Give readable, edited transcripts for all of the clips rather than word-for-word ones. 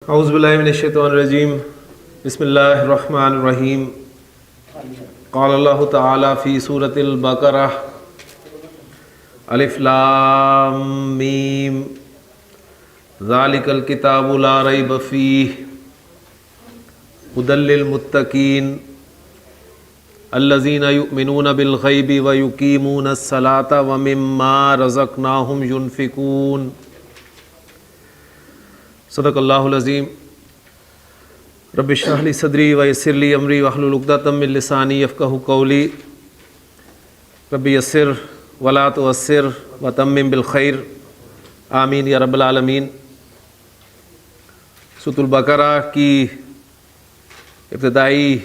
اعوذ باللہ من الشیطان الرجیم بسم اللہ الرحمن الرحیم قال اللہ تعالی فی سورۃ البقرہ الف لام میم ذالک الکتاب لا ریب فیہ ھدی للمتقین الذین یؤمنون بالغیب ویقیمون الصلاۃ ومما رزقناہم ینفقون صدق اللہ العظیم رب اشرح لی صدری ویسر لی امری واحلل عقدۃ من لسانی یفقہوا قولی رب یسر ولا تعسر وتمم بالخیر آمین یا رب العالمین۔ سورۃ البقرہ کی ابتدائی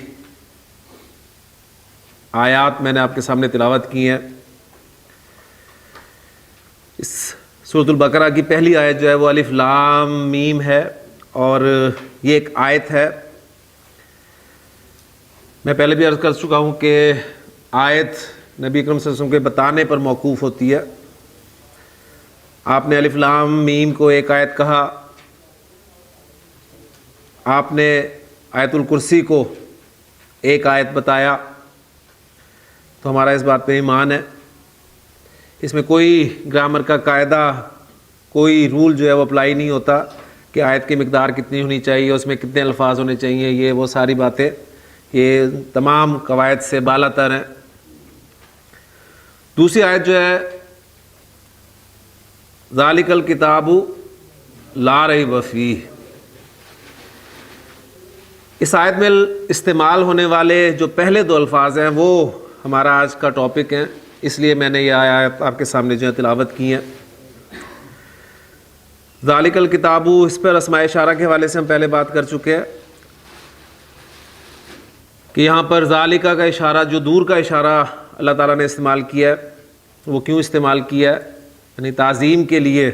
آیات میں نے آپ کے سامنے تلاوت کی ہیں۔ اس سورۃ البقرہ کی پہلی آیت جو ہے وہ الف لام میم ہے، اور یہ ایک آیت ہے۔ میں پہلے بھی عرض کر چکا ہوں کہ آیت نبی اکرم صلی اللہ علیہ وسلم کے بتانے پر موقوف ہوتی ہے۔ آپ نے الف لام میم کو ایک آیت کہا، آپ نے آیت الکرسی کو ایک آیت بتایا، تو ہمارا اس بات پہ ایمان ہے۔ اس میں کوئی گرامر کا قاعدہ، کوئی رول جو ہے وہ اپلائی نہیں ہوتا کہ آیت کی مقدار کتنی ہونی چاہیے، اس میں کتنے الفاظ ہونے چاہیے، یہ وہ ساری باتیں یہ تمام قواعد سے بالا تر ہیں۔ دوسری آیت جو ہے ذالک الکتاب لا ریب فیہ، اس آیت میں استعمال ہونے والے جو پہلے دو الفاظ ہیں وہ ہمارا آج کا ٹاپک ہیں، اس لیے میں نے یہ آیات آپ کے سامنے جو ہے تلاوت کی ہیں۔ ذالک الکتاب، اس پر اسماء اشارہ کے حوالے سے ہم پہلے بات کر چکے ہیں کہ یہاں پر ذالکہ کا اشارہ، جو دور کا اشارہ اللہ تعالیٰ نے استعمال کیا ہے، وہ کیوں استعمال کیا ہے؟ یعنی تعظیم کے لیے،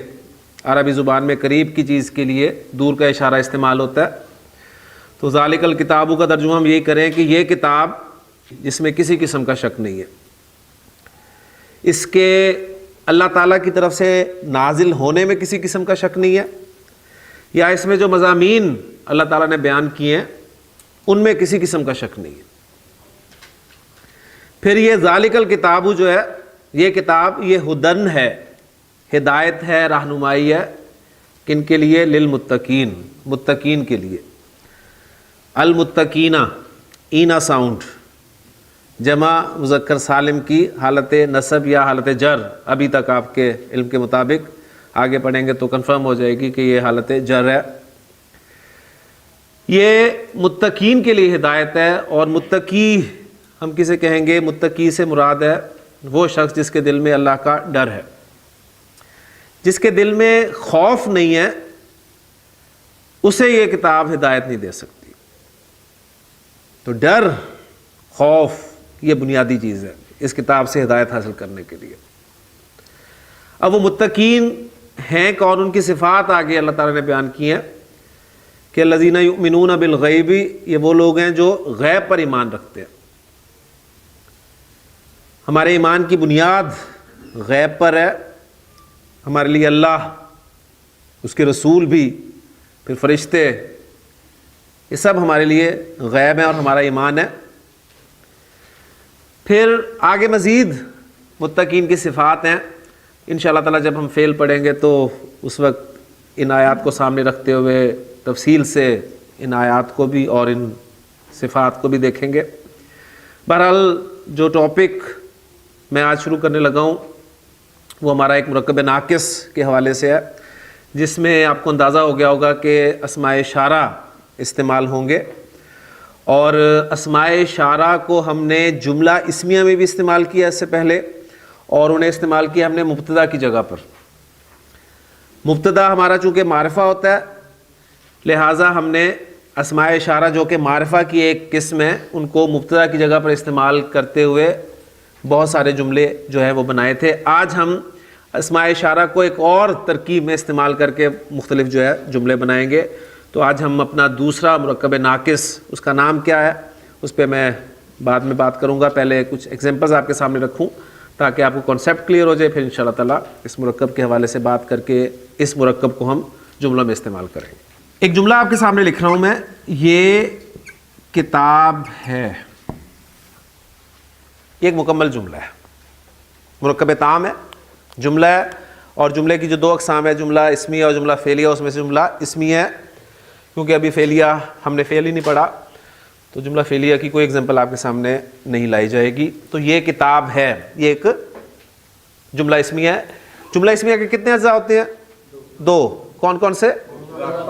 عربی زبان میں قریب کی چیز کے لیے دور کا اشارہ استعمال ہوتا ہے۔ تو ذالک الکتاب کا ترجمہ ہم یہی کریں کہ یہ کتاب جس میں کسی قسم کا شک نہیں ہے، اس کے اللہ تعالیٰ کی طرف سے نازل ہونے میں کسی قسم کا شک نہیں ہے، یا اس میں جو مضامین اللہ تعالیٰ نے بیان کیے ہیں ان میں کسی قسم کا شک نہیں ہے۔ پھر یہ ذالک الکتاب جو ہے، یہ کتاب یہ ہدن ہے، ہدایت ہے، رہنمائی ہے، کن کے لیے؟ للمتقین، متقین کے لیے۔ المتقینہ، اینا ساؤنڈ، جمع مذکر سالم کی حالت نصب یا حالت جر، ابھی تک آپ کے علم کے مطابق، آگے پڑھیں گے تو کنفرم ہو جائے گی کہ یہ حالت جر ہے۔ یہ متقین کے لیے ہدایت ہے، اور متقی ہم کسے کہیں گے؟ متقی سے مراد ہے وہ شخص جس کے دل میں اللہ کا ڈر ہے، جس کے دل میں خوف نہیں ہے، اسے یہ کتاب ہدایت نہیں دے سکتی۔ تو ڈر، خوف، یہ بنیادی چیز ہے اس کتاب سے ہدایت حاصل کرنے کے لیے۔ اب وہ متقین ہیں کون؟ ان کی صفات آگے اللہ تعالیٰ نے بیان کی ہیں کہ الذین یؤمنون بالغیب، یہ وہ لوگ ہیں جو غیب پر ایمان رکھتے ہیں۔ ہمارے ایمان کی بنیاد غیب پر ہے، ہمارے لیے اللہ، اس کے رسول بھی، پھر فرشتے، یہ سب ہمارے لیے غیب ہیں اور ہمارا ایمان ہے۔ پھر آگے مزید متقین کی صفات ہیں، انشاءاللہ تعالیٰ جب ہم فعل پڑھیں گے تو اس وقت ان آیات کو سامنے رکھتے ہوئے تفصیل سے ان آیات کو بھی اور ان صفات کو بھی دیکھیں گے۔ بہرحال جو ٹاپک میں آج شروع کرنے لگا ہوں وہ ہمارا ایک مرکب ناقص کے حوالے سے ہے، جس میں آپ کو اندازہ ہو گیا ہوگا کہ اسماء اشارہ استعمال ہوں گے، اور اسماء اشارہ کو ہم نے جملہ اسمیہ میں بھی استعمال کیا اس سے پہلے، اور انہیں استعمال کیا ہم نے مبتدا کی جگہ پر۔ مبتدا ہمارا چونکہ معرفہ ہوتا ہے، لہٰذا ہم نے اسماء اشارہ جو کہ معرفہ کی ایک قسم ہے، ان کو مبتدا کی جگہ پر استعمال کرتے ہوئے بہت سارے جملے جو ہے وہ بنائے تھے۔ آج ہم اسماء اشارہ کو ایک اور ترکیب میں استعمال کر کے مختلف جو ہے جملے بنائیں گے۔ تو آج ہم اپنا دوسرا مرکب ناقص، اس کا نام کیا ہے اس پہ میں بعد میں بات کروں گا، پہلے کچھ ایگزامپلز آپ کے سامنے رکھوں تاکہ آپ کو کانسیپٹ کلیئر ہو جائے، پھر انشاءاللہ تعالیٰ اس مرکب کے حوالے سے بات کر کے اس مرکب کو ہم جملوں میں استعمال کریں گے۔ ایک جملہ آپ کے سامنے لکھ رہا ہوں میں, یہ کتاب ہے, یہ ایک مکمل جملہ ہے, مرکب تام ہے, جملہ ہے, اور جملے کی جو دو اقسام ہے, جملہ اسمی اور جملہ فعلیہ, اس میں سے جملہ اسمی ہے کیونکہ ابھی فعلیہ ہم نے فعل ہی نہیں پڑھا, تو جملہ فعلیہ کی کوئی ایگزامپل آپ کے سامنے نہیں لائی جائے گی. تو یہ کتاب ہے, یہ ایک جملہ اسمی ہے. جملہ اسمیہ کے کتنے اجزاء ہوتے ہیں؟ دو. کون کون سے؟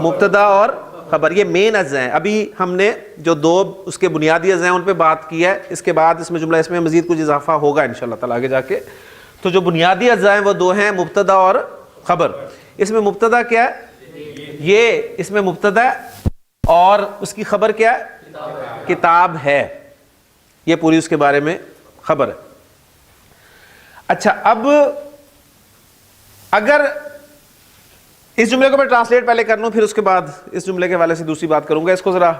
مبتدا اور خبر, یہ مین اجزاء ہیں. ابھی ہم نے جو دو اس کے بنیادی اجزاء ہیں ان پہ بات کی ہے, اس کے بعد اس میں جملہ اسمیہ مزید کچھ اضافہ ہوگا انشاءاللہ تعالی آگے جا کے. تو جو بنیادی اجزاء ہیں وہ دو ہیں, مبتدا اور خبر. اس میں مبتدا کیا ہے؟ یہ اس میں مبتدا ہے, اور اس کی خبر کیا ہے؟ کتاب ہے. یہ پوری اس کے بارے میں خبر ہے. اچھا, اب اگر اس جملے کو میں ٹرانسلیٹ پہلے کر لوں, پھر اس کے بعد اس جملے کے حوالے سے دوسری بات کروں گا. اس کو ذرا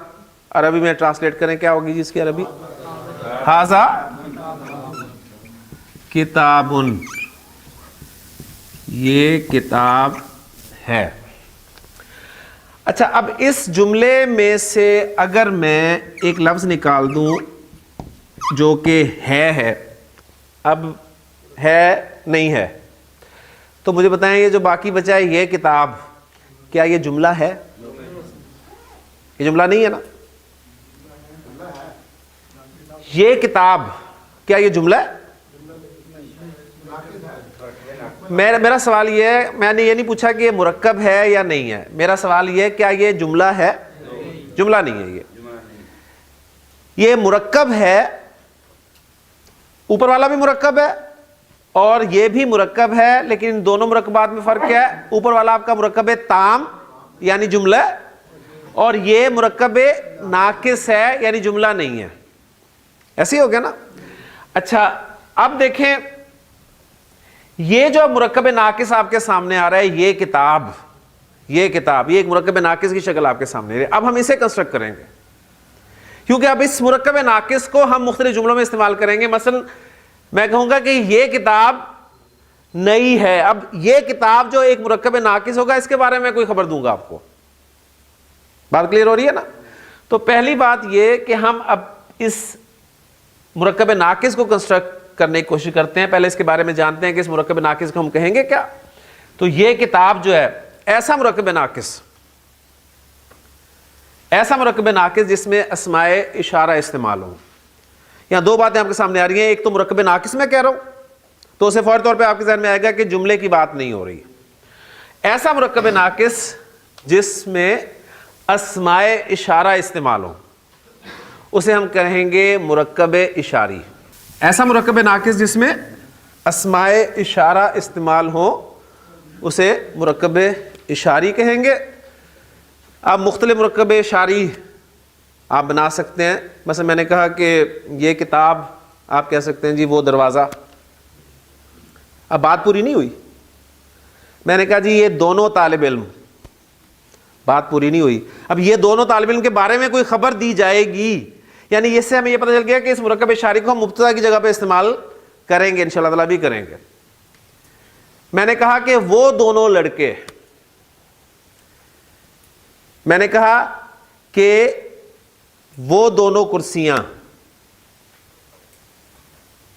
عربی میں ٹرانسلیٹ کریں, کیا ہوگی جی اس کی عربی؟ ھذا کتاب, یہ کتاب ہے. اچھا, اب اس جملے میں سے اگر میں ایک لفظ نکال دوں جو کہ ہے, اب ہے نہیں ہے, تو مجھے بتائیں یہ جو باقی بچا ہے یہ کتاب, کیا یہ جملہ ہے؟ یہ جملہ نہیں ہے نا. یہ کتاب کیا یہ جملہ ہے؟ میرا سوال یہ ہے, میں نے یہ نہیں پوچھا کہ یہ مرکب ہے یا نہیں ہے, میرا سوال یہ ہے کیا یہ جملہ ہے؟ جملہ نہیں ہے. یہ مرکب ہے, اوپر والا بھی مرکب ہے اور یہ بھی مرکب ہے, لیکن ان دونوں مرکبات میں فرق کیا ہے؟ اوپر والا آپ کا مرکب تام یعنی جملہ, اور یہ مرکب ناقص ہے یعنی جملہ نہیں ہے. ایسے ہی ہو گیا نا. اچھا, اب دیکھیں یہ جو مرکب ناقص آپ کے سامنے آ رہا ہے, یہ کتاب, یہ ایک مرکب ناقص کی شکل آپ کے سامنے ہے. اب ہم اسے کنسٹرکٹ کریں گے, کیونکہ اب اس مرکب ناقص کو ہم مختلف جملوں میں استعمال کریں گے. مثلا میں کہوں گا کہ یہ کتاب نئی ہے. اب یہ کتاب جو ایک مرکب ناقص ہوگا, اس کے بارے میں کوئی خبر دوں گا آپ کو. بات کلیئر ہو رہی ہے نا. تو پہلی بات یہ کہ ہم اب اس مرکب ناقص کو کنسٹرکٹ کرنے کی کوشش کرتے ہیں. پہلے اس کے بارے میں جانتے ہیں کہ اس مرکب ناقص کو ہم کہیں گے کیا. تو یہ کتاب جو ہے ایسا مرکب ناقص جس میں اسماء اشارہ استعمال ہوں. یہاں دو باتیں آپ کے سامنے آ رہی ہیں. ایک تو مرکب ناقص میں کہہ رہا ہوں, تو اسے فوری طور پہ آپ کے ذہن میں آئے گا کہ جملے کی بات نہیں ہو رہی. ایسا مرکب ناقص جس میں اسماء اشارہ استعمال ہوں اسے ہم کہیں گے مرکب اشاری. ایسا مرکب ناقص جس میں اسماء اشارہ استعمال ہو اسے مرکب اشاری کہیں گے. اب مختلف مرکب اشاری آپ بنا سکتے ہیں. مثلا میں نے کہا کہ یہ کتاب, آپ کہہ سکتے ہیں جی وہ دروازہ. اب بات پوری نہیں ہوئی. میں نے کہا جی یہ دونوں طالب علم, بات پوری نہیں ہوئی. اب یہ دونوں طالب علم کے بارے میں کوئی خبر دی جائے گی, یعنی اس سے ہمیں یہ پتہ چل گیا کہ اس مرکب اشاری کو ہم مبتدا کی جگہ پہ استعمال کریں گے, انشاءاللہ تعالیٰ بھی کریں گے. میں نے کہا کہ وہ دونوں لڑکے, میں نے کہا کہ وہ دونوں کرسیاں,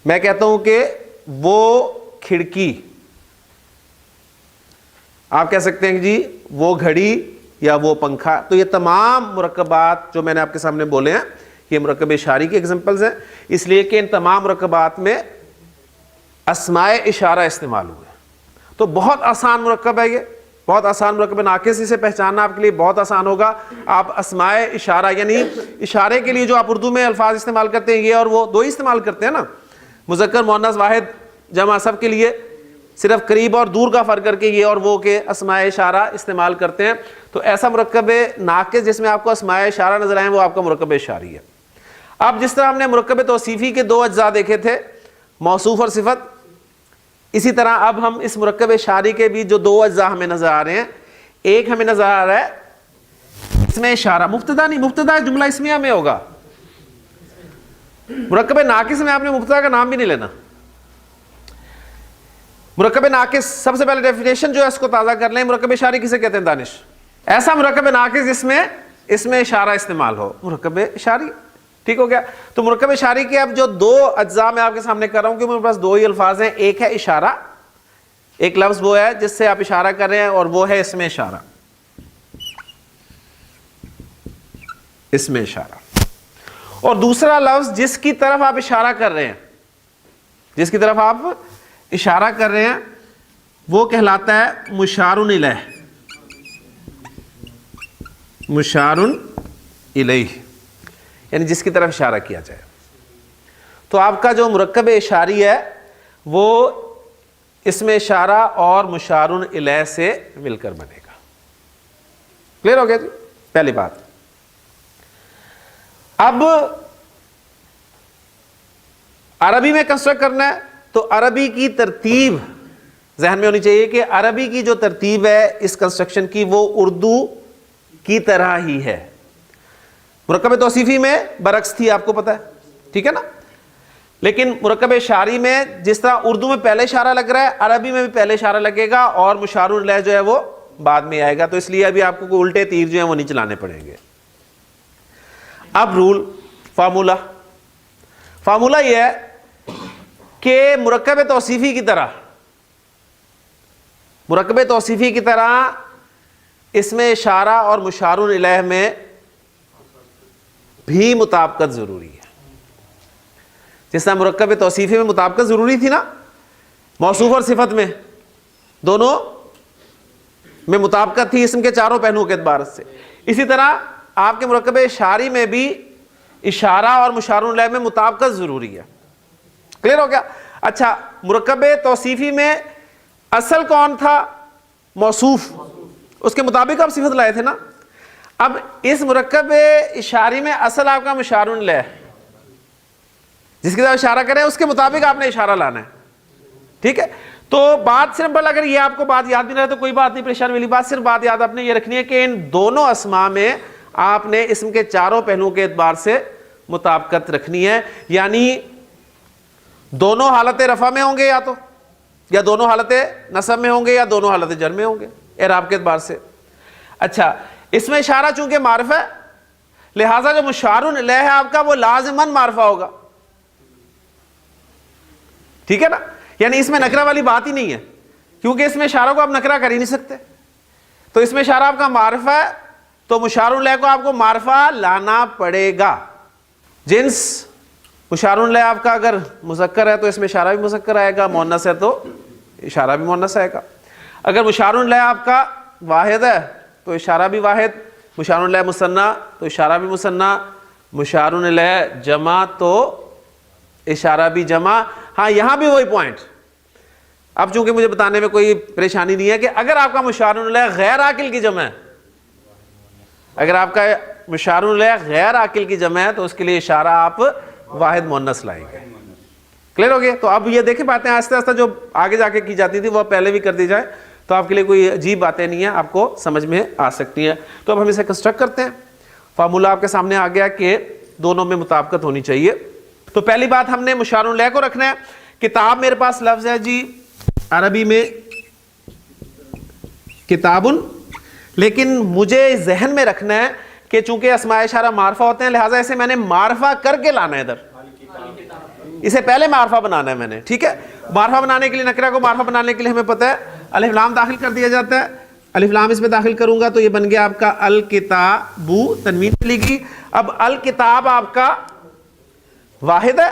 میں کہتا ہوں کہ وہ کھڑکی, آپ کہہ سکتے ہیں کہ جی وہ گھڑی یا وہ پنکھا. تو یہ تمام مرکبات جو میں نے آپ کے سامنے بولے ہیں یہ مرکب اشاری کی ایگزامپلز ہیں, اس لیے کہ ان تمام مرکبات میں اسماء اشارہ استعمال ہوئے. تو بہت آسان مرکب ہے, یہ بہت آسان مرکب ناقص, اسے پہچاننا آپ کے لیے بہت آسان ہوگا. آپ اسماء اشارہ یعنی اشارے کے لیے جو آپ اردو میں الفاظ استعمال کرتے ہیں, یہ اور وہ دو ہی استعمال کرتے ہیں نا, مذکر مؤنث واحد جمع, سب کے لیے صرف قریب اور دور کا فرق کر کے یہ اور وہ کے اسماء اشارہ استعمال کرتے ہیں. تو ایسا مرکب ناقص جس میں آپ کو اسماء اشارہ نظر آئیں وہ آپ کا مرکب اشاری ہے. اب جس طرح ہم نے مرکب توصیفی کے دو اجزاء دیکھے تھے, موصوف اور صفت, اسی طرح اب ہم اس مرکب اشاری کے بھی جو دو اجزاء ہمیں نظر آ رہے ہیں, ایک ہمیں نظر آ رہا ہے اس میں اشارہ, مبتدا نہیں, مبتدا جملہ اسمیہ میں ہوگا. مرکب ناقص میں آپ نے مبتدا کا نام بھی نہیں لینا. مرکب ناقص سب سے پہلے ڈیفینیشن جو ہے اس کو تازہ کر لیں. مرکب اشاری کسے کہتے ہیں دانش؟ ایسا مرکب ناقص جس میں اس میں اشارہ استعمال ہو، مرکب اشاری. ٹھیک ہو گیا. تو مرکب اشاری کے اب جو دو اجزاء میں آپ کے سامنے کر رہا ہوں کہ میرے پاس دو ہی الفاظ ہیں، ایک ہے اشارہ، ایک لفظ وہ ہے جس سے آپ اشارہ کر رہے ہیں اور وہ ہے اس میں اشارہ. اس میں اشارہ. اور دوسرا لفظ جس کی طرف آپ اشارہ کر رہے ہیں، جس کی طرف آپ اشارہ کر رہے ہیں وہ کہلاتا ہے مشار الیہ. مشار الیہ یعنی جس کی طرف اشارہ کیا جائے. تو آپ کا جو مرکب اشاری ہے وہ اس میں اشارہ اور مشار الیہ سے مل کر بنے گا. کلیئر ہو گیا جی؟ پہلی بات. اب عربی میں کنسٹرکٹ کرنا ہے تو عربی کی ترتیب ذہن میں ہونی چاہیے کہ عربی کی جو ترتیب ہے اس کنسٹرکشن کی وہ اردو کی طرح ہی ہے. مرکب توصیفی میں برعکس تھی، آپ کو پتا ہے، ٹھیک ہے نا. لیکن مرکب اشاری میں جس طرح اردو میں پہلے اشارہ لگ رہا ہے عربی میں بھی پہلے اشارہ لگے گا اور مشار الیہ جو ہے وہ بعد میں آئے گا. تو اس لیے ابھی آپ کو الٹے تیر جو ہیں وہ نہیں چلانے پڑیں گے. اب رول فارمولا یہ ہے کہ مرکب توصیفی کی طرح اس میں اشارہ اور مشار الیہ میں بھی مطابقت ضروری ہے. جس طرح مرکب توصیفی میں مطابقت ضروری تھی نا، موصوف اور صفت میں دونوں میں مطابقت تھی اسم کے چاروں پہلوؤں کے اعتبار سے، اسی طرح آپ کے مرکب اشاری میں بھی اشارہ اور مشار الیہ میں مطابقت ضروری ہے. کلیئر ہو گیا؟ اچھا، مرکب توصیفی میں اصل کون تھا؟ موصوف. اس کے مطابق آپ صفت لائے تھے نا. اب اس مرکب اشاری میں اصل آپ کا مشار الیہ، جس کی طرف اشارہ کریں اس کے مطابق آپ نے اشارہ لانا ہے. ٹھیک ہے؟ تو بات صرف اگر یہ آپ کو بات یاد نہیں رہے تو کوئی بات نہیں، پریشان والی بات، صرف بات یاد آپ نے یہ رکھنی ہے کہ ان دونوں اسماء میں آپ نے اسم کے چاروں پہلوؤں کے اعتبار سے مطابقت رکھنی ہے. یعنی دونوں حالت رفع میں ہوں گے یا دونوں حالت نصب میں ہوں گے یا دونوں حالت جر میں ہوں گے اعراب کے اعتبار سے. اچھا، اس میں اشارہ چونکہ معرفہ ہے لہٰذا جو مشار الیہ ہے آپ کا وہ لازماً معرفہ ہوگا. ٹھیک ہے نا؟ یعنی اس میں نکرہ والی بات ہی نہیں ہے، کیونکہ اس میں اشارہ کو آپ نکرہ کر ہی نہیں سکتے. تو اس میں اشارہ آپ کا معرفہ ہے تو مشار الیہ کو آپ کو معرفہ لانا پڑے گا. جنس مشار الیہ آپ کا اگر مذکر ہے تو اس میں اشارہ بھی مذکر آئے گا، مؤنث ہے تو اشارہ بھی مؤنث آئے گا. اگر مشار الیہ آپ کا واحد ہے تو اشارہ بھی واحد، مشار الیہ مثنیٰ تو اشارہ بھی مثنیٰ، مشار الیہ جمع تو اشارہ بھی جمع. ہاں، یہاں بھی وہی پوائنٹ. اب چونکہ مجھے بتانے میں کوئی پریشانی نہیں ہے کہ اگر آپ کا مشار الیہ غیر عاقل کی جمع ہے، اگر آپ کا مشار الیہ غیر عاقل کی جمع ہے تو اس کے لیے اشارہ آپ واحد مؤنث لائیں گے. کلیئر ہو گیا؟ تو اب یہ دیکھیں باتیں آہستہ آہستہ جو آگے جا کے کی جاتی تھی وہ پہلے بھی کر دی جائے تو آپ کے لیے کوئی عجیب باتیں نہیں ہیں، آپ کو سمجھ میں آ سکتی ہیں. تو اب ہم اسے کنسٹرکٹ کرتے ہیں. فارمولا آپ کے سامنے آ گیا کہ دونوں میں مطابقت ہونی چاہیے. تو پہلی بات ہم نے مشار الیہ کو رکھنا ہے. کتاب میرے پاس لفظ ہے جی عربی میں کتابن، لیکن مجھے ذہن میں رکھنا ہے کہ چونکہ اسماء اشارہ معرفہ ہوتے ہیں لہٰذا اسے میں نے معرفہ کر کے لانا ہے. ادھر اسے پہلے معرفہ بنانا ہے میں نے. ٹھیک ہے؟ معرفہ بنانے کے لیے نکرہ کو معرفہ بنانے کے لیے ہمیں پتہ ہے الف لام داخل کر دیا جاتا ہے. الف لام اس میں داخل کروں گا تو یہ بن گیا آپ کا الکتابو، تنوین چلی گی. اب الکتاب آپ کا واحد ہے،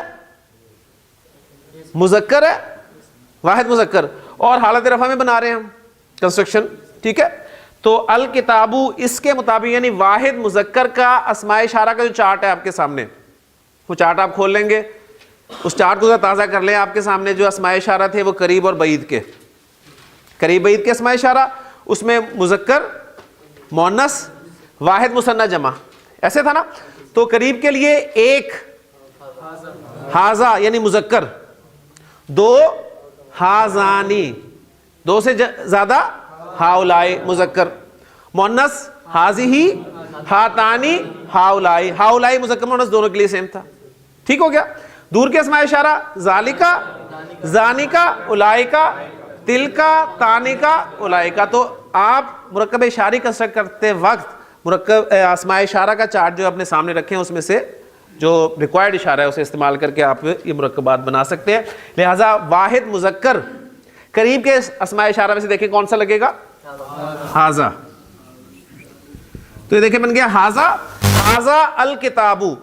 مذکر ہے، واحد مذکر، اور حالت رفع میں بنا رہے ہیں ہم کنسٹرکشن. ٹھیک ہے؟ تو الکتابو اس کے مطابق یعنی واحد مذکر کا اسماء اشارہ کا جو چارٹ ہے آپ کے سامنے، وہ چارٹ آپ کھول لیں گے. اس چارٹ کو ذرا تازہ کر لیں. آپ کے سامنے جو اسماء اشارہ تھے وہ قریب اور بعید کے، قریب بعید کے اسماء اشارہ، اس میں مذکر، مؤنث، واحد مثنیٰ جمع، ایسے تھا نا. تو قریب کے لیے ایک ہاذا یعنی مذکر، دو ہاذانی، دو سے زیادہ ہاؤلائی مذکر، مؤنث ہاذیہی، ہاتانی، ہاؤلائی. ہاؤلائی مذکر مؤنث دونوں کے لیے سیم تھا. ٹھیک ہو گیا؟ دور کے اسماء اشارہ ذالکا، زانکا، اولائکا، تلکا، تانکا، اولائکا. تو آپ مرکب اشاری کنسٹرکٹ کرتے وقت مرکب اسماء اشارہ کا چارٹ جو اپنے سامنے رکھے ہیں اس میں سے جو ریکوائرڈ اشارہ ہے اسے استعمال کر کے آپ یہ مرکبات بنا سکتے ہیں. لہٰذا واحد مذکر قریب کے اسماء اشارہ میں سے دیکھیں کون سا لگے گا؟ ہاذا. تو یہ دیکھیں بن گیا ہاذا. ہاذا الکتابو.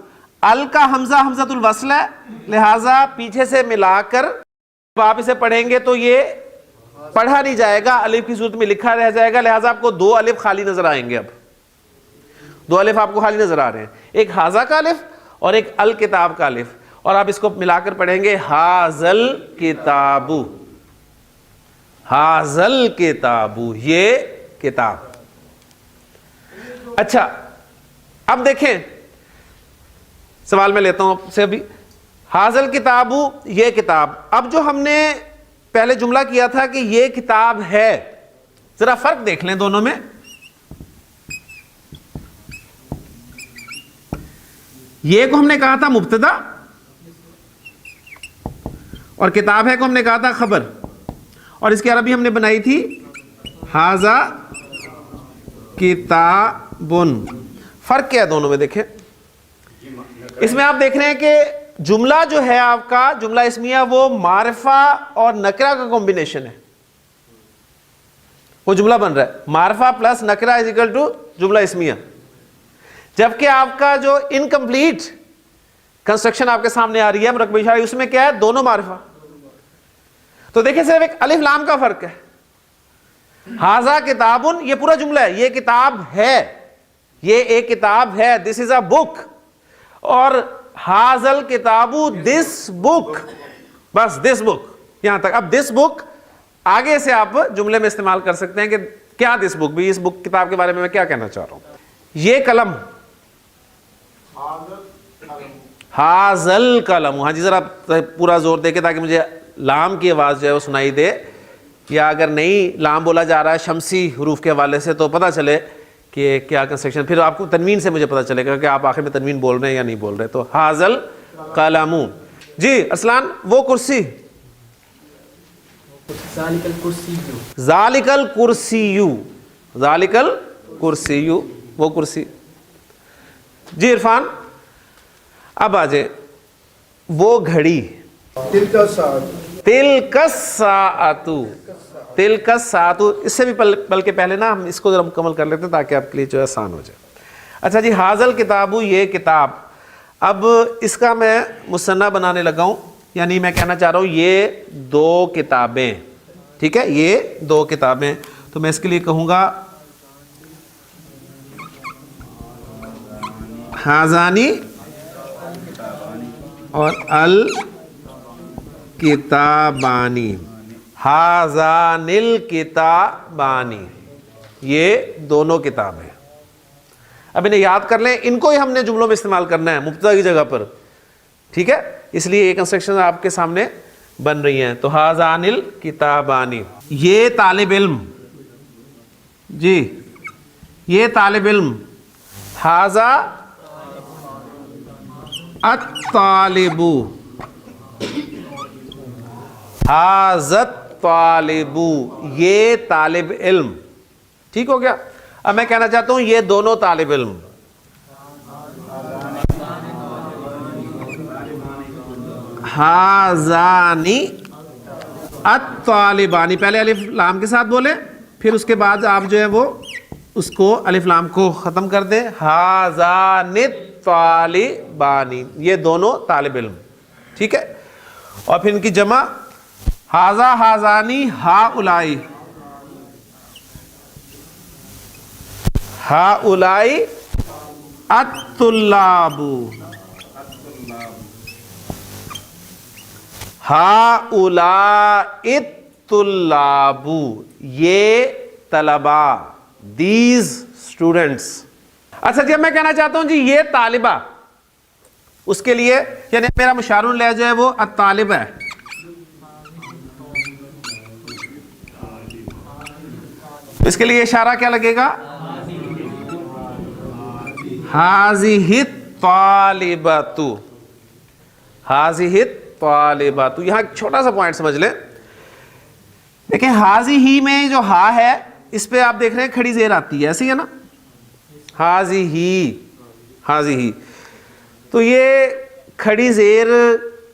ال کا حمزہ حمزۃ الوصل ہے, لہٰذا پیچھے سے ملا کر جب آپ اسے پڑھیں گے تو یہ پڑھا نہیں جائے گا, الف کی صورت میں لکھا رہ جائے گا. لہٰذا آپ کو 2 الف خالی نظر آئیں گے. اب 2 الف آپ کو خالی نظر آ رہے ہیں, ایک ہاذا کا الف اور ایک الکتاب کا الف, اور آپ اس کو ملا کر پڑھیں گے ہاذل کتابو. ہاذل کتابو, یہ کتاب. اچھا اب دیکھیں سوال میں لیتا ہوں آپ سے ابھی. ہاذل کتابو, یہ کتاب. اب جو ہم نے پہلے جملہ کیا تھا کہ یہ کتاب ہے, ذرا فرق دیکھ لیں دونوں میں. یہ کو ہم نے کہا تھا مبتدا اور کتاب ہے کو ہم نے کہا تھا خبر, اور اس کی عربی ہم نے بنائی تھی ہاذا کتابن. فرق کیا ہے دونوں میں دیکھیں. اس میں آپ دیکھ رہے ہیں کہ جملہ جو ہے آپ کا جملہ اسمیہ وہ معرفہ اور نکرہ کا کمبینیشن ہے. وہ جملہ بن رہا ہے معرفہ پلس نکرہ از اکول ٹو جملہ اسمیہ, جبکہ آپ کا جو انکمپلیٹ کنسٹرکشن آپ کے سامنے آ رہی ہے مرکب اشاری, اس میں کیا ہے؟ دونوں معرفہ. تو دیکھیں صرف ایک الف لام کا فرق ہے. ہاذا کتابن یہ پورا جملہ ہے, یہ کتاب ہے, یہ ایک کتاب ہے, دس از اے بک. اور ہاذل کتابو, دس بک, بس دس بک یہاں تک. اب دس بک آگے سے آپ جملے میں استعمال کر سکتے ہیں کہ کیا دس بک, بھی اس بک کتاب کے بارے میں کیا کہنا چاہ رہا ہوں. یہ قلم ہاذل قلم. ہاں جی ذرا پورا زور دے کے تاکہ مجھے لام کی آواز جو ہے وہ سنائی دے, یا اگر نہیں لام بولا جا رہا ہے شمسی حروف کے حوالے سے تو پتہ چلے کہ کیا کنسٹرکشن. پھر آپ کو تنوین سے مجھے پتہ چلے گا کہ آپ آخر میں تنوین بول رہے ہیں یا نہیں بول رہے. تو ہاذل قلم. جی ارسلان, وہ کرسی ذالک الکرسی. ذالک الکرسیو, ذالک الکرسیو, وہ کرسی. جی عرفان اب آ جائے. وہ گھڑی تلک الساعۃ. تلک الساعۃ, اس سے بھی بلکہ پہلے نا ہم اس کو ذرا مکمل کر لیتے ہیں تاکہ آپ کے لیے جو ہے آسان ہو جائے. اچھا جی, ہاذل کتابو, یہ کتاب. اب اس کا میں مثنیٰ بنانے لگا ہوں, یعنی میں کہنا چاہ رہا ہوں یہ 2 کتابیں. ٹھیک ہے, یہ 2 کتابیں. تو میں اس کے لیے کہوں گا ہاذانی اور الکتابانی. ہاذان الکتابانی, یہ دونوں کتابیں. اب انہیں یاد کر لیں, ان کو ہی ہم نے جملوں میں استعمال کرنا ہے مبتدا کی جگہ پر. ٹھیک ہے, اس لیے یہ کنسٹرکشن آپ کے سامنے بن رہی ہیں. تو ہاذان الکتابانی, یہ طالب علم. جی یہ طالب علم. ہاذا الطالب, ہاذا الطالب, یہ طالب علم. ٹھیک ہو گیا. اب میں کہنا چاہتا ہوں یہ دونوں طالب علم. ہاذانی الطالبانی, پہلے الف لام کے ساتھ بولے, پھر اس کے بعد آپ جو ہے وہ اس کو الف لام کو ختم کر دیں. ہاذان الطالبانی, یہ دونوں طالب علم. ٹھیک ہے, اور پھر ان کی جمع ہاذا ہاذانی ہاؤلائی. ہاؤلائی الطلاب. ہاؤلائی الطلاب, یہ طلباء, دیز اسٹوڈنٹس. اچھا جی, اب میں کہنا چاہتا ہوں جی یہ طالبہ, اس کے لیے یعنی میرا مشار الیہ جو ہے وہ الطالب ہے. اس کے لیے اشارہ کیا لگے گا؟ ہاذہ الطالبۃ, ہاذہ الطالبۃ. یہاں ایک چھوٹا سا پوائنٹ سمجھ لیں. دیکھیں ہاذہ میں جو ہا ہے اس پہ آپ دیکھ رہے ہیں کھڑی زیر آتی ہے، ایسی ہے نا، حاضی ہی. تو یہ کھڑی زیر،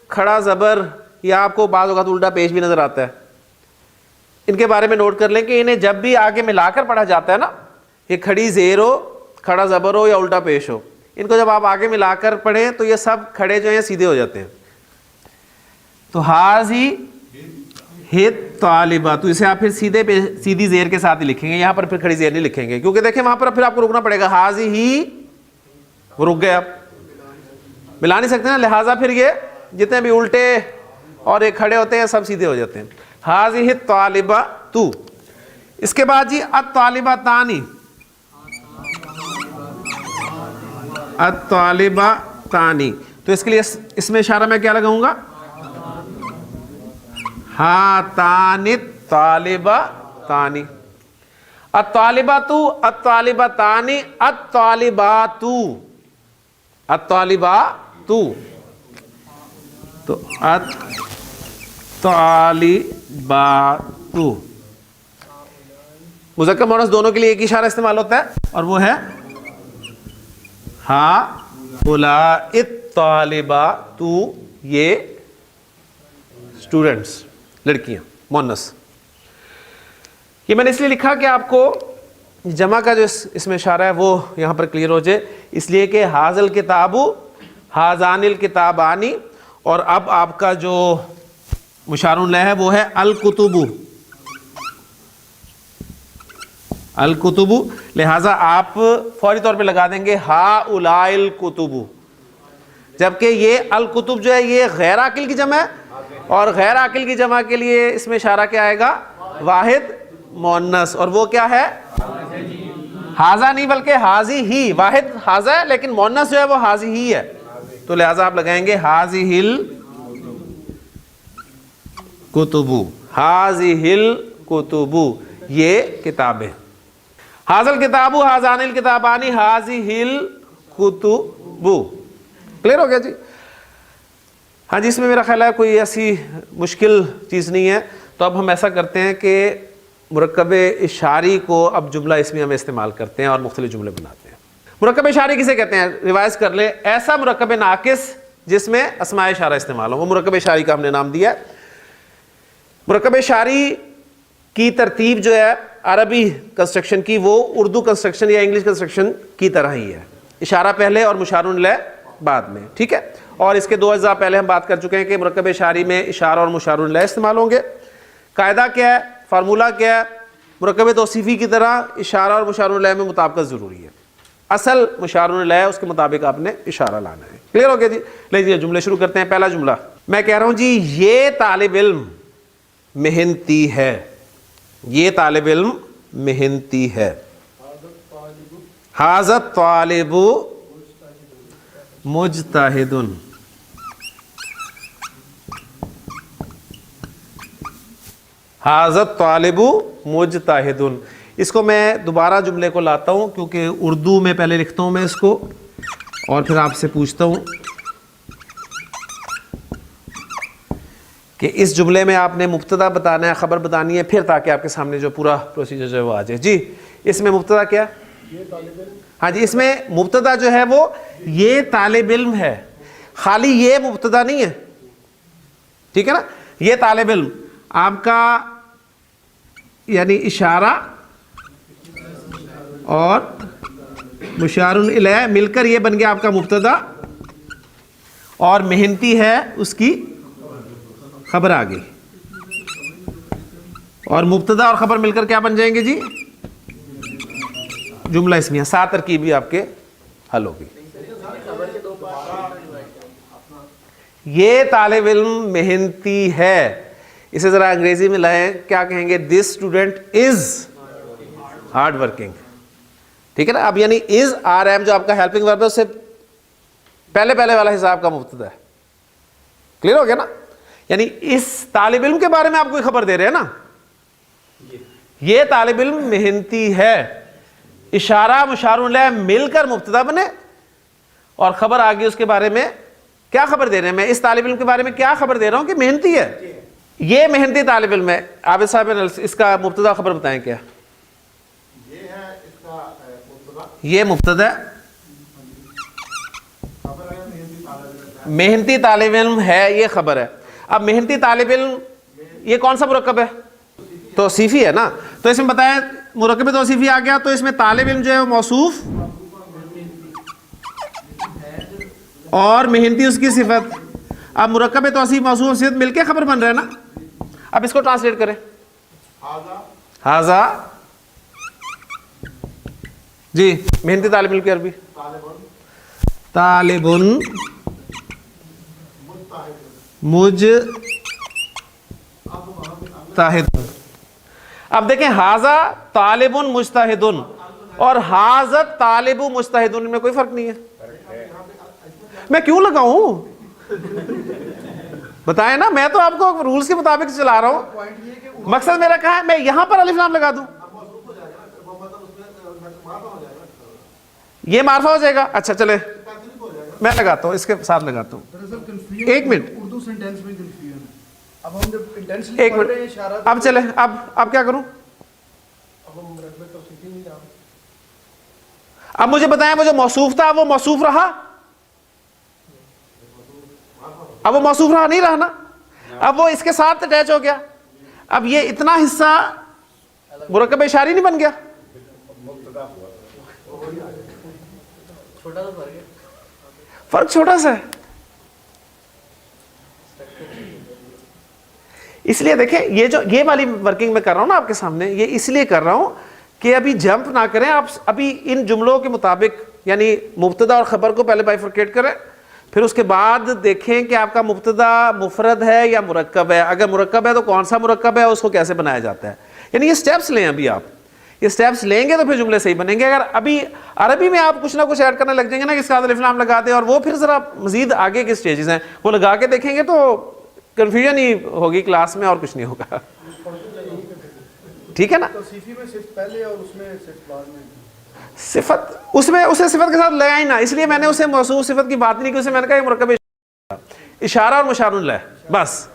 کھڑا زبر، یا آپ کو بعض اوقات الٹا پیش بھی نظر آتا ہے. ان کے بارے میں نوٹ کر لیں کہ انہیں جب بھی آگے ملا کر پڑھا جاتا ہے نا، یہ کھڑی زیر ہو، کھڑا زبر ہو یا الٹا پیش ہو، ان کو جب آپ آگے ملا کر پڑھیں تو یہ سب کھڑے جو ہیں سیدھے ہو جاتے ہیں. تو حاضی ہت طالبہ، تو اسے آپ پھر سیدھی زیر کے ساتھ ہی لکھیں گے، یہاں پر پھر کھڑی زیر نہیں لکھیں گے، کیونکہ دیکھیں وہاں پر پھر آپ کو رکنا پڑے گا. حاضی ہی، وہ رک گئے، آپ ملا نہیں سکتے نا، لہٰذا پھر یہ جتنے بھی الٹے اور یہ کھڑے ہوتے ہیں سب سیدھے ہو جاتے ہیں. حاضی ہت طالبہ تو. اس کے بعد جی الطالبہ تانی، الطالبہ تانی، تو اس کے لیے اس میں اشارہ میں کیا لگاؤں گا؟ ہاتان الطالبہ تانی. الطالباتو، الطالبتانی، الطالباتو، الطالباتو، تو الطالباتو. مذکر مؤنث دونوں کے لیے ایک اشارہ استعمال ہوتا ہے اور وہ ہے ہؤلاء الطالبات، یہ اسٹوڈنٹس، لڑکیاں، مؤنث. یہ میں نے اس لیے لکھا کہ آپ کو جمع کا جو اس میں اشارہ ہے وہ یہاں پر کلیئر ہو جائے، اس لیے کہ حاض الکتاب، حاضان الکتابانی، اور اب آپ کا جو مشار الیہ ہے وہ ہے الکتب، الکتب. لہٰذا آپ فوری طور پہ لگا دیں گے ہؤلاء الکتب، جبکہ یہ الکتب جو ہے یہ غیر عاقل کی جمع ہے، اور غیر عاقل کی جمع کے لیے اس میں اشارہ کیا آئے گا؟ واحد مؤنث، اور وہ کیا ہے؟ حاضہ نہیں بلکہ حاضی ہی. واحد حاضہ ہے لیکن مؤنث جو ہے وہ حاضی ہی ہے، تو لہٰذا آپ لگائیں گے حاضی الکتب، حاضی الکتب، یہ کتابیں. حاض الکتاب، حاضان الکتابانی، حاضی الکتب. کلیئر ہو گیا جی؟ ہاں جی، اس میں میرا خیال ہے کوئی ایسی مشکل چیز نہیں ہے. تو اب ہم ایسا کرتے ہیں کہ مرکب اشاری کو اب جملہ اسمیہ میں استعمال کرتے ہیں اور مختلف جملے بناتے ہیں. مرکب اشاری کسے کہتے ہیں؟ ریوائز کر لیں، ایسا مرکب ناقص جس میں اسماء اشارہ استعمال ہو، وہ مرکب اشاری کا ہم نے نام دیا ہے. مرکب اشاری کی ترتیب جو ہے عربی کنسٹرکشن کی، وہ اردو کنسٹرکشن یا انگلش کنسٹرکشن کی طرح ہی ہے، اشارہ پہلے اور مشار الیہ بعد میں. ٹھیک ہے، اور اس کے دو اجزاء پہلے ہم بات کر چکے ہیں کہ مرکب اشاری میں اشارہ اور مشار الیہ استعمال ہوں گے. قاعدہ کیا ہے، فارمولہ کیا ہے؟ مرکب توصیفی کی طرح اشارہ اور مشار الیہ میں مطابقت ضروری ہے. اصل مشار الیہ اس کے مطابق آپ نے اشارہ لانا ہے. کلیئر ہو گیا جی؟ لیجیے جملے شروع کرتے ہیں. پہلا جملہ میں کہہ رہا ہوں جی یہ طالب علم محنتی ہے، یہ طالب علم محنتی ہے. ھذا الطالب مجتہد، ھذا الطالب مجتہد. اس کو میں دوبارہ جملے کو لاتا ہوں کیونکہ اردو میں پہلے لکھتا ہوں میں اس کو، اور پھر آپ سے پوچھتا ہوں کہ اس جملے میں آپ نے مبتدا بتانا ہے، خبر بتانی ہے، پھر تاکہ آپ کے سامنے جو پورا پروسیجر جو ہے وہ آ جائے. جی اس میں مبتدا کیا؟ ہاں جی، اس میں مبتدا جو ہے وہ یہ طالب علم ہے، خالی یہ مبتدا نہیں ہے. ٹھیک ہے نا، یہ طالب علم آپ کا یعنی اشارہ اور مشار الیہ مل کر یہ بن گیا آپ کا مبتدا، اور محنتی ہے اس کی خبر آ گئی، اور مبتدا اور خبر مل کر کیا بن جائیں گے جی؟ جملہ اسمیہ. 7 ترکیبیں آپ کے حل ہوگی. یہ طالب علم محنتی ہے، اسے ذرا انگریزی میں لائیں، کیا کہیں گے؟ This student is hard working. ٹھیک ہے نا، اب یعنی از آر ایم جو آپ کا ہیلپنگ ورب ہے اس سے پہلے والا حساب کا مبتدا ہے. کلیئر ہو گیا نا؟ یعنی اس طالب علم کے بارے میں آپ کوئی خبر دے رہے ہیں نا، یہ طالب علم محنتی ہے، اشارہ مشار الیہ مل کر مبتدا بنے اور خبر آگے اس کے بارے میں کیا خبر دے رہے ہیں؟ میں اس طالب علم کے بارے میں کیا خبر دے رہا ہوں کہ محنتی ہے، یہ محنتی طالب علم ہے. عابد صاحب اس کا مبتدا خبر بتائیں کیا؟ یہ مبتدا محنتی طالب علم ہے، یہ خبر ہے. اب محنتی طالب علم یہ کون سا مرکب ہے؟ توصیفی ہے نا. تو اس میں بتائیں مرکب توصیفی آ گیا، تو اس میں طالب علم جو ہے موصوف اور محنتی اس کی صفت. اب مرکب توصیف موصوف صفت مل کے خبر بن رہا ہے نا. اب اس کو ٹرانسلیٹ کریں. ہاذا جی محنتی طالب علم کی عربی طالب مجتہد. اب دیکھیں ہاذا طالب مجتہد اور ہاذا طالب مجتہد میں کوئی فرق نہیں ہے. میں کیوں لگاؤں؟ بتائیں نا، میں تو آپ کو رولز کے مطابق چلا رہا ہوں. مقصد میرا کہا ہے میں یہاں پر الف لام لگا دوں، یہ معرفہ ہو جائے گا. اچھا چلے میں لگاتا ہوں، اس کے ساتھ لگاتا ہوں. ایک منٹ، ایک منٹ. اب چلے اب کیا کروں؟ اب مجھے بتائیں وہ جو موصوف تھا وہ موصوف رہا؟ اب وہ موصوف رہا نہیں رہا نا. اب وہ اس کے ساتھ اٹیچ ہو گیا. اب یہ اتنا حصہ مرکب اشاری نہیں بن گیا؟ فرق چھوٹا سا ہے. اس لیے دیکھیں یہ والی ورکنگ میں کر رہا ہوں نا آپ کے سامنے، یہ اس لیے کر رہا ہوں کہ ابھی جمپ نہ کریں آپ. ابھی ان جملوں کے مطابق یعنی مبتدا اور خبر کو پہلے بائیفرکیٹ کریں، پھر اس کے بعد دیکھیں کہ آپ کا مبتدا مفرد ہے یا مرکب ہے. اگر مرکب ہے تو کون سا مرکب ہے، اس کو کیسے بنایا جاتا ہے. یعنی یہ سٹیپس لیں. ابھی آپ یہ سٹیپس لیں گے تو پھر جملے صحیح بنیں گے. اگر ابھی عربی میں آپ کچھ نہ کچھ ایڈ کرنے لگ جائیں گے نا، اس کا الف لام لگا دیں، اور وہ پھر ذرا مزید آگے کے سٹیجز ہیں وہ لگا کے دیکھیں گے تو کنفیوژن ہی ہوگی کلاس میں، اور کچھ نہیں ہوگا. ٹھیک ہے نا. صفت اس میں اسے صفت کے ساتھ لگا ہی نا، اس لیے میں نے اسے موصوف صفت کی بات نہیں کی. اسے میں نے کہا یہ مرکب اشارہ اور مشار الیہ، بس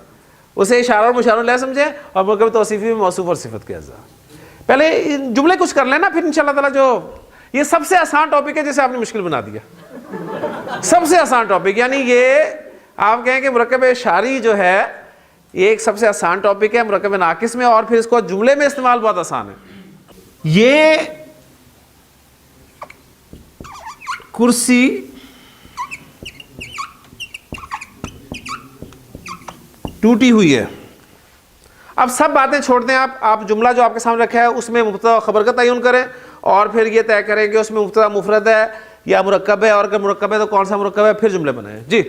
اسے اشارہ اور مشار الیہ سمجھیں، اور مرکب توصیفی میں موصوف اور صفت کے اعضاء. پہلے جملے کچھ کر لینا، پھر انشاءاللہ تعالی جو یہ سب سے آسان ٹاپک ہے جسے آپ نے مشکل بنا دیا. سب سے آسان ٹاپک، یعنی یہ آپ کہیں کہ مرکب اشاری جو ہے یہ ایک سب سے آسان ٹاپک ہے مرکب ناقص میں، اور پھر اس کو جملے میں استعمال بہت آسان ہے. یہ کرسی ٹوٹی ہوئی ہے. اب سب باتیں چھوڑ دیں آپ جملہ جو آپ کے سامنے رکھا ہے اس میں مبتدا خبر کا تعین کریں، اور پھر یہ طے کریں کہ اس میں مبتدا مفرد ہے یا مرکب ہے، اور اگر مرکب ہے تو کون سا مرکب ہے، پھر جملے بنائیں. جی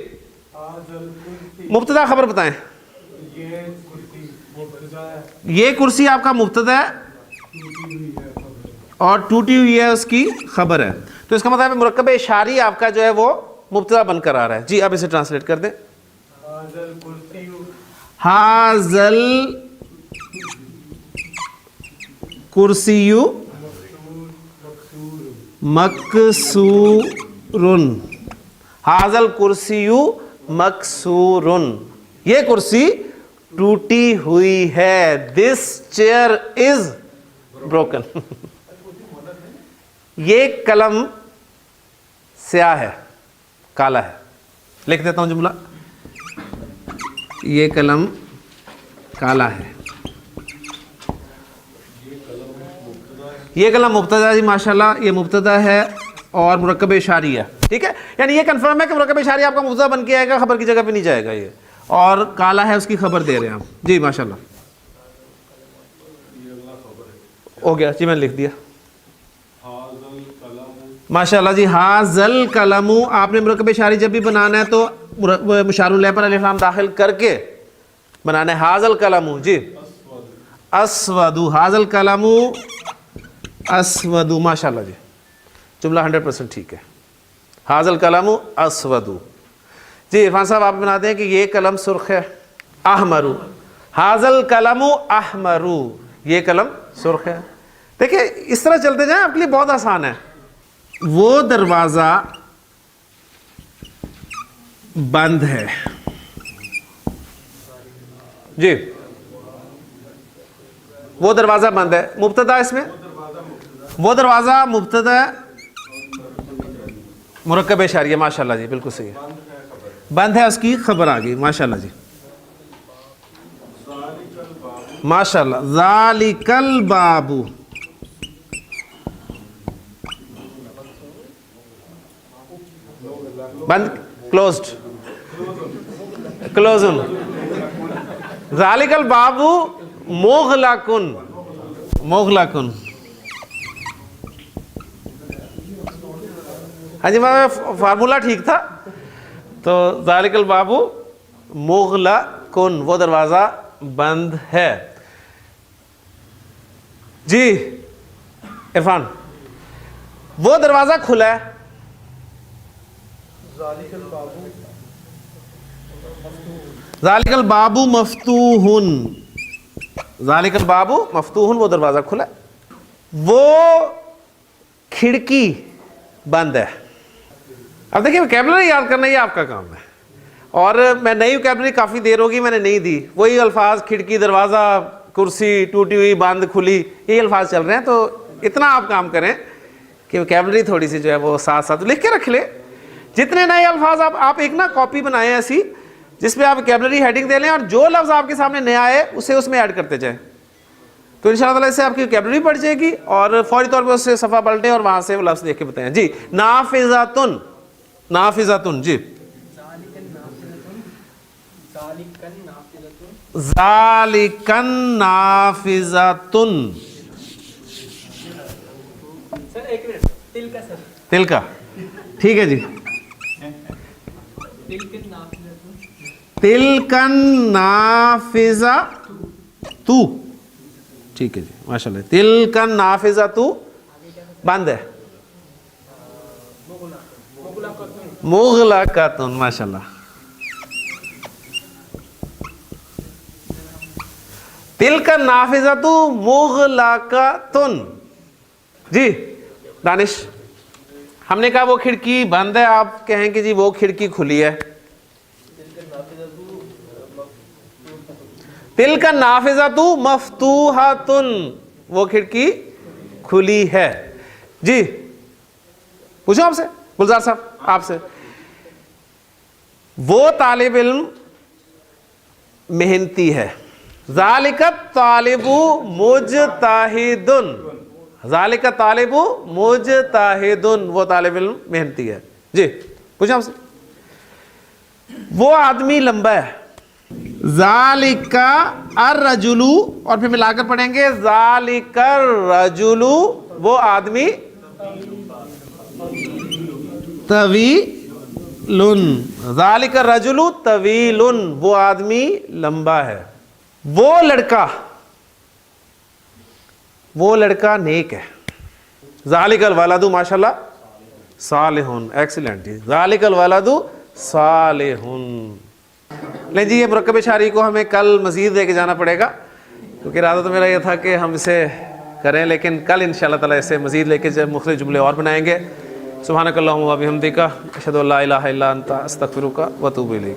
مبتدا خبر بتائیں. یہ کرسی آپ کا مبتدا ہے اور ٹوٹی ہوئی ہے اس کی خبر ہے. تو اس کا مطلب مرکب اشاری آپ کا جو ہے وہ مبتدا بن کر آ رہا ہے. جی اب اسے ٹرانسلیٹ کر دیں. ہاذل کرسی مکسورن. ہاذل کرسی مکسورن، یہ کرسی ٹوٹی ہوئی ہے. دس چیئر از بروکن. یہ قلم سیاہ ہے، کالا ہے. لکھ دیتا ہوں جملہ، یہ قلم کالا ہے. یہ قلم مبتدا جی ماشاءاللہ، یہ مبتدا ہے اور مرکب اشاری ہے. ٹھیک ہے، یعنی یہ کنفرم ہے کہ مرکب اشاری آپ کا مبتدا بن کے آئے گا، خبر کی جگہ پہ نہیں جائے گا. یہ اور کالا ہے اس کی خبر دے رہے ہیں آپ. جی ماشاءاللہ ہو گیا جی، میں نے لکھ دیا. ماشاءاللہ جی. ہاذل قلم، آپ نے مرکب اشاری جب بھی بنانا ہے تو مشار الیہ پر الف لام داخل کر کے بنانا ہے. ہاذل قلم جی اسود، ہاذل قلم اسود. ماشاءاللہ جی جملہ 100% ٹھیک ہے. ہاذل قلم اسود. جی عرفان صاحب آپ بنا دیں کہ یہ قلم سرخ ہے. احمر، ہاذل قلم احمر، یہ قلم سرخ ہے. دیکھیں اس طرح چلتے جائیں، آپ کے لیے بہت آسان ہے. وہ دروازہ بند ہے. جی وہ دروازہ بند ہے، مبتدا اس میں وہ دروازہ مبتدا مرکب اشاریہ، ماشاءاللہ جی بالکل صحیح ہے، بند ہے اس کی خبر آ گئی، ماشاءاللہ جی ماشاءاللہ. ذالک الباب، بند، کلوزڈ، کلوزن. ذالک الباب مغلقن، مغلقن. ہاں جی فارمولہ ٹھیک تھا. تو ذالک الباب مغلقن، وہ دروازہ بند ہے. جی عرفان، وہ دروازہ کھلا ہے. ذالک الباب مفتوح، ذالک الباب مفتوح، وہ دروازہ کھلا ہے. وہ کھڑکی بند ہے. اب دیکھیں ویکیبلری یاد کرنا یہ آپ کا کام ہے، اور میں نئی ویکیبلری کافی دیر ہوگی میں نے نہیں دی. وہی الفاظ کھڑکی، دروازہ، کرسی، ٹوٹی ہوئی، بند، کھلی، یہی الفاظ چل رہے ہیں. تو اتنا آپ کام کریں کہ ویکیبلری تھوڑی سی جو ہے وہ ساتھ ساتھ لکھ کے رکھ لیں. جتنے نئے الفاظ آپ ایک نا کاپی بنائیں ایسی جس پہ آپ ویکیبلری ہیڈنگ دے لیں، اور جو لفظ آپ کے سامنے نیا آئے اسے اس میں ایڈ کرتے جائیں. تو انشاءاللہ تعالیٰ اس سے آپ کی ویکیبلری بڑھ جائے گی، اور فوری طور پہ اس سے صفحہ پلٹیں اور وہاں سے وہ لفظ دیکھ کے بتائیں. جی نافذۃن، نافذۃن. جی ذالکن نافذۃن. تل کا ٹھیک ہے جی. تلکن نافذہ تو، ٹھیک ہے جی ماشاءاللہ. تلکن نافذہ تو بند ہے، مغلقۃن، ماشاءاللہ. تلکن نافذۃ مغلقۃن. جی دانش، ہم نے کہا وہ کھڑکی بند ہے، آپ کہیں کہ جی وہ کھڑکی کھلی ہے. تلک النافذۃ مفتوحۃ، وہ کھڑکی کھلی ہے. جی پوچھو آپ سے گلزار صاحب، آپ سے. وہ طالب علم محنتی ہے. ذالک الطالب مجتہد، ذالک الطالب مجتہد، وہ طالب علم محنتی ہے. جی پوچھو آپ سے. وہ آدمی لمبا ہے. ذالک الرجل، اور پھر ملا کر پڑھیں گے ذالک الرجل، وہ آدمی طویل، ذالک الرجل طویل، وہ آدمی لمبا ہے. وہ لڑکا نیک ہے. ذالک الولد ماشاءاللہ صالح، ایکسیلنٹ جی. ذالک الولد صالح. لیں جی یہ مرکب اشاری کو ہمیں کل مزید لے کے جانا پڑے گا، کیونکہ ارادہ تو میرا یہ تھا کہ ہم اسے کریں، لیکن کل انشاءاللہ تعالیٰ اسے مزید لے کے مختلف جملے اور بنائیں گے. سبحانک اللہم و بحمدک، اشہد ان لا الہ الا انت، استغفرک و اتوب الیک.